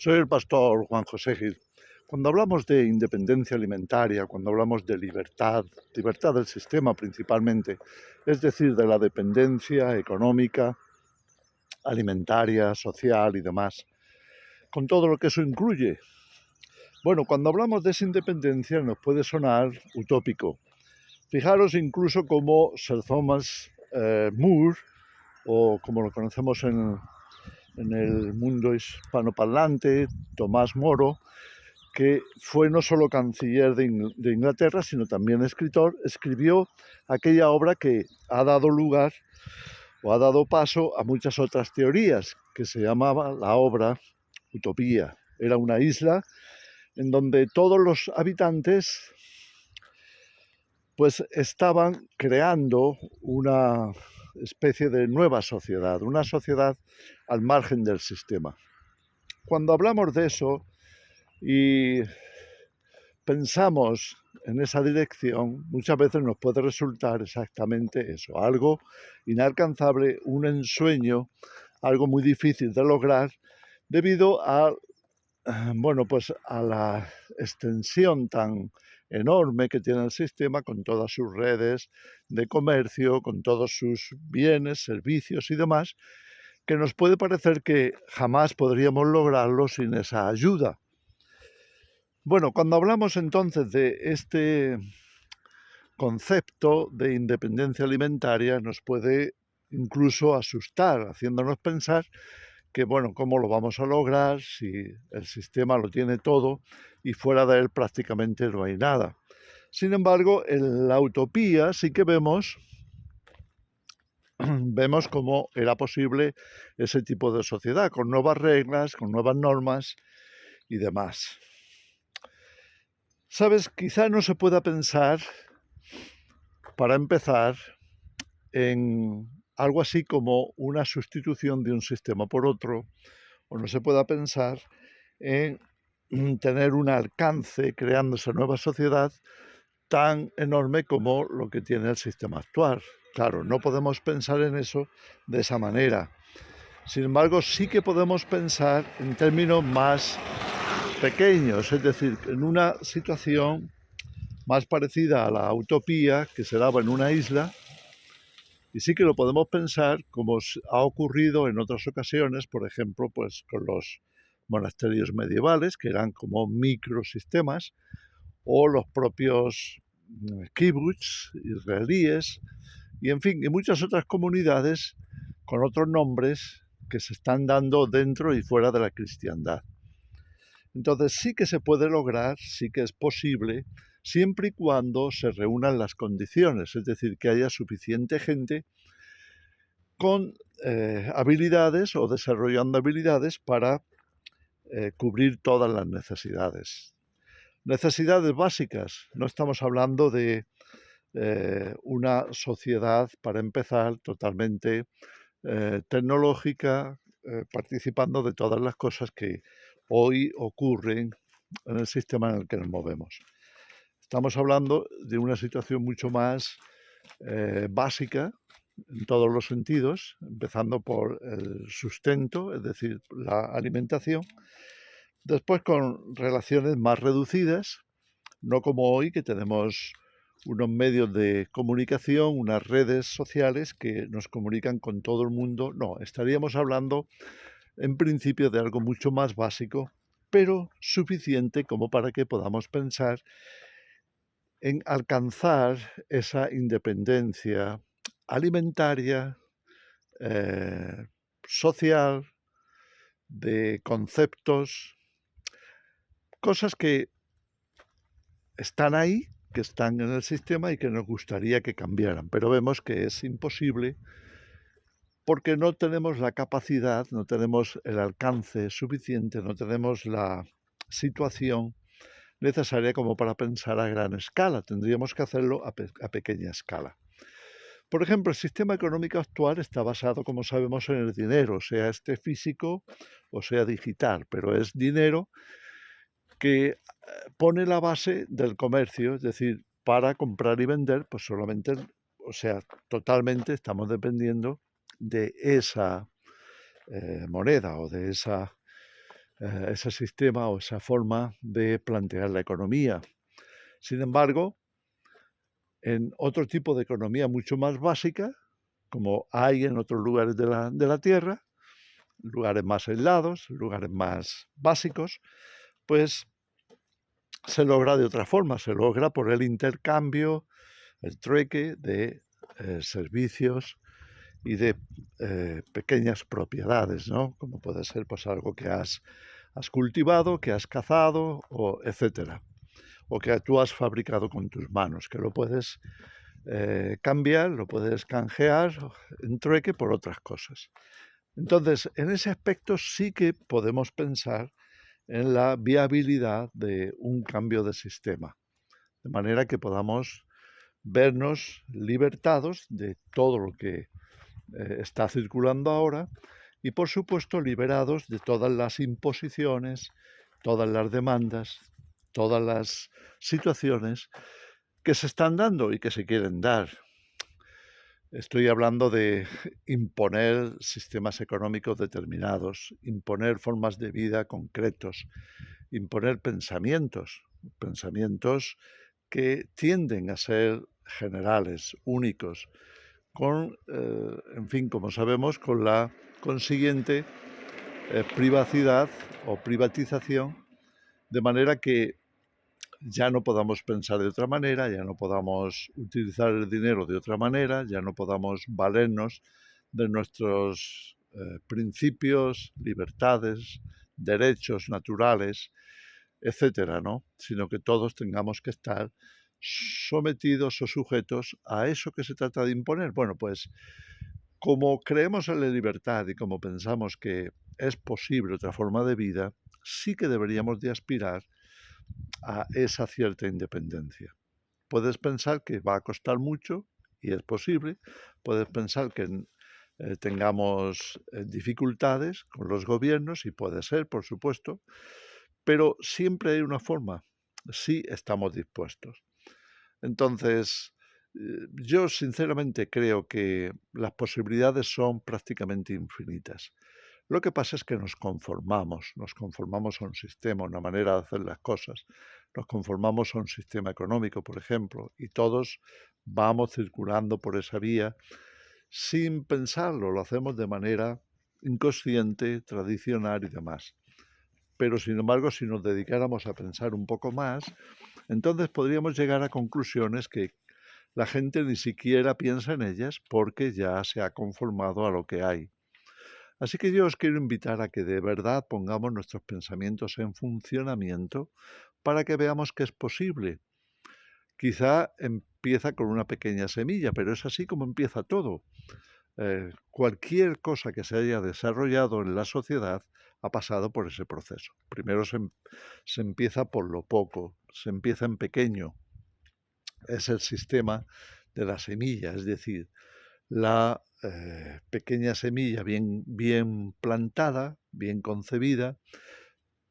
Soy el pastor Juan José Gil. Cuando hablamos de independencia alimentaria, cuando hablamos de libertad, libertad del sistema principalmente, es decir, de la dependencia económica, alimentaria, social y demás, con todo lo que eso incluye. Bueno, cuando hablamos de esa independencia nos puede sonar utópico. Fijaros incluso como Sir Thomas More, o como lo conocemos en el mundo hispanoparlante, Tomás Moro, que fue no solo canciller de Inglaterra, sino también escritor, escribió aquella obra que ha dado lugar o ha dado paso a muchas otras teorías, que se llamaba la obra Utopía. Era una isla en donde todos los habitantes pues estaban creando una especie de nueva sociedad, una sociedad al margen del sistema. Cuando hablamos de eso y pensamos en esa dirección, muchas veces nos puede resultar exactamente eso, algo inalcanzable, un ensueño, algo muy difícil de lograr debido a, bueno, pues a la extensión tan enorme que tiene el sistema con todas sus redes de comercio, con todos sus bienes, servicios y demás, que nos puede parecer que jamás podríamos lograrlo sin esa ayuda. Bueno, cuando hablamos entonces de este concepto de independencia alimentaria nos puede incluso asustar, haciéndonos pensar que, bueno, ¿cómo lo vamos a lograr si el sistema lo tiene todo y fuera de él prácticamente no hay nada? Sin embargo, en la utopía sí que vemos cómo era posible ese tipo de sociedad, con nuevas reglas, con nuevas normas y demás. ¿Sabes? Quizá no se pueda pensar, para empezar, en algo así como una sustitución de un sistema por otro, o no se pueda pensar en tener un alcance creando esa nueva sociedad tan enorme como lo que tiene el sistema actual. Claro, no podemos pensar en eso de esa manera. Sin embargo, sí que podemos pensar en términos más pequeños, es decir, en una situación más parecida a la utopía que se daba en una isla. Y sí que lo podemos pensar como ha ocurrido en otras ocasiones, por ejemplo, pues con los monasterios medievales, que eran como microsistemas, o los propios kibbutz israelíes, y en fin, y muchas otras comunidades con otros nombres que se están dando dentro y fuera de la cristiandad. Entonces sí que se puede lograr, sí que es posible, siempre y cuando se reúnan las condiciones, es decir, que haya suficiente gente con habilidades o desarrollando habilidades para cubrir todas las necesidades. Necesidades básicas, no estamos hablando de una sociedad, para empezar, totalmente tecnológica, participando de todas las cosas que hoy ocurren en el sistema en el que nos movemos. Estamos hablando de una situación mucho más básica en todos los sentidos, empezando por el sustento, es decir, la alimentación, después con relaciones más reducidas, no como hoy que tenemos unos medios de comunicación, unas redes sociales que nos comunican con todo el mundo. No, estaríamos hablando en principio de algo mucho más básico, pero suficiente como para que podamos pensar en alcanzar esa independencia alimentaria, social, de conceptos, cosas que están ahí, que están en el sistema y que nos gustaría que cambiaran, pero vemos que es imposible porque no tenemos la capacidad, no tenemos el alcance suficiente, no tenemos la situación necesaria como para pensar a gran escala. Tendríamos que hacerlo a pequeña escala. Por ejemplo, el sistema económico actual está basado, como sabemos, en el dinero, sea este físico o sea digital, pero es dinero que pone la base del comercio, es decir, para comprar y vender, pues solamente, o sea, totalmente estamos dependiendo de esa moneda o de esa ese sistema o esa forma de plantear la economía. Sin embargo, en otro tipo de economía mucho más básica, como hay en otros lugares de la Tierra, lugares más aislados, lugares más básicos, pues se logra de otra forma, se logra por el intercambio, el trueque de servicios y de pequeñas propiedades, ¿no? Como puede ser pues algo que has cultivado, que has cazado, o etcétera, o que tú has fabricado con tus manos, que lo puedes cambiar, lo puedes canjear en trueque por otras cosas. Entonces, en ese aspecto sí que podemos pensar en la viabilidad de un cambio de sistema, de manera que podamos vernos libertados de todo lo que está circulando ahora y, por supuesto, liberados de todas las imposiciones, todas las demandas, todas las situaciones que se están dando y que se quieren dar. Estoy hablando de imponer sistemas económicos determinados, imponer formas de vida concretos, imponer pensamientos que tienden a ser generales, únicos, con, en fin, como sabemos, con la consiguiente privacidad o privatización, de manera que ya no podamos pensar de otra manera, ya no podamos utilizar el dinero de otra manera, ya no podamos valernos de nuestros principios, libertades, derechos naturales, etcétera, ¿no? Sino que todos tengamos que estar sometidos o sujetos a eso que se trata de imponer. Bueno, pues como creemos en la libertad y como pensamos que es posible otra forma de vida, sí que deberíamos de aspirar a esa cierta independencia. Puedes pensar que va a costar mucho y es posible, puedes pensar que tengamos dificultades con los gobiernos y puede ser, por supuesto, pero siempre hay una forma, si estamos dispuestos. Entonces, yo sinceramente creo que las posibilidades son prácticamente infinitas. Lo que pasa es que nos conformamos a un sistema, a una manera de hacer las cosas, nos conformamos a un sistema económico, por ejemplo, y todos vamos circulando por esa vía sin pensarlo, lo hacemos de manera inconsciente, tradicional y demás. Pero sin embargo, si nos dedicáramos a pensar un poco más, entonces podríamos llegar a conclusiones que la gente ni siquiera piensa en ellas porque ya se ha conformado a lo que hay. Así que yo os quiero invitar a que de verdad pongamos nuestros pensamientos en funcionamiento para que veamos que es posible. Quizá empieza con una pequeña semilla, pero es así como empieza todo. Cualquier cosa que se haya desarrollado en la sociedad ha pasado por ese proceso. Primero se empieza por lo poco, se empieza en pequeño. Es el sistema de la semilla, es decir, la pequeña semilla bien plantada, bien concebida,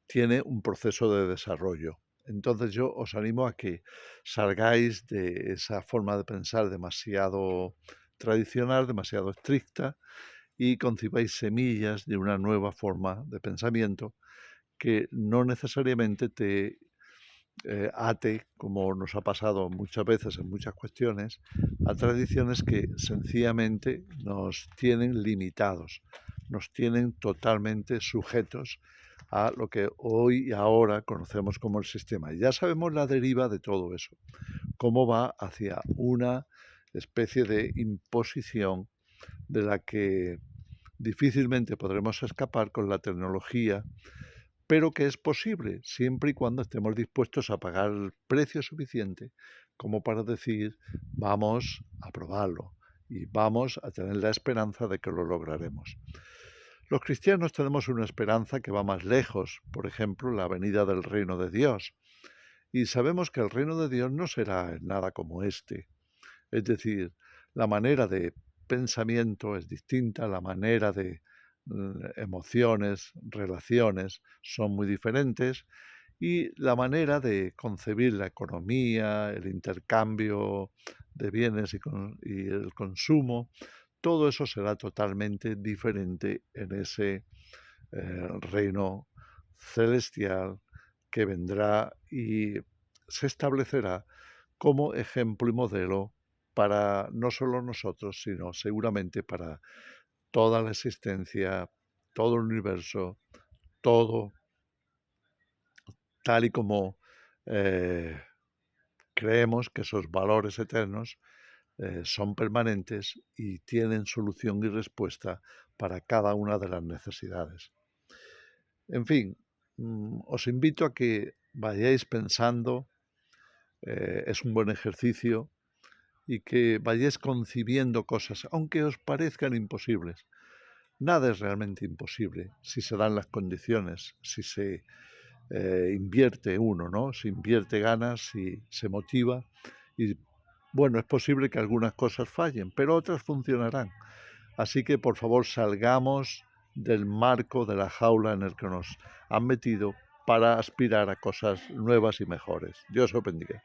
tiene un proceso de desarrollo. Entonces yo os animo a que salgáis de esa forma de pensar demasiado tradicional, demasiado estricta, y concibáis semillas de una nueva forma de pensamiento que no necesariamente te ate, como nos ha pasado muchas veces en muchas cuestiones, a tradiciones que sencillamente nos tienen limitados, nos tienen totalmente sujetos a lo que hoy y ahora conocemos como el sistema. Y ya sabemos la deriva de todo eso, cómo va hacia una especie de imposición de la que difícilmente podremos escapar con la tecnología, pero que es posible siempre y cuando estemos dispuestos a pagar el precio suficiente como para decir vamos a probarlo y vamos a tener la esperanza de que lo lograremos. Los cristianos tenemos una esperanza que va más lejos, por ejemplo, la venida del reino de Dios. Y sabemos que el reino de Dios no será nada como este. Es decir, la manera de pensamiento es distinta, la manera de emociones, relaciones son muy diferentes y la manera de concebir la economía, el intercambio de bienes y el consumo, todo eso será totalmente diferente en ese reino celestial que vendrá y se establecerá como ejemplo y modelo para no solo nosotros, sino seguramente para toda la existencia, todo el universo, todo tal y como eh, creemos que esos valores eternos son permanentes y tienen solución y respuesta para cada una de las necesidades. En fin, os invito a que vayáis pensando, es un buen ejercicio, y que vayáis concibiendo cosas, aunque os parezcan imposibles. Nada es realmente imposible si se dan las condiciones, si se invierte uno, ¿no? Se invierte ganas, si se motiva y bueno, es posible que algunas cosas fallen, pero otras funcionarán. Así que por favor salgamos del marco de la jaula en el que nos han metido para aspirar a cosas nuevas y mejores. Dios os bendiga.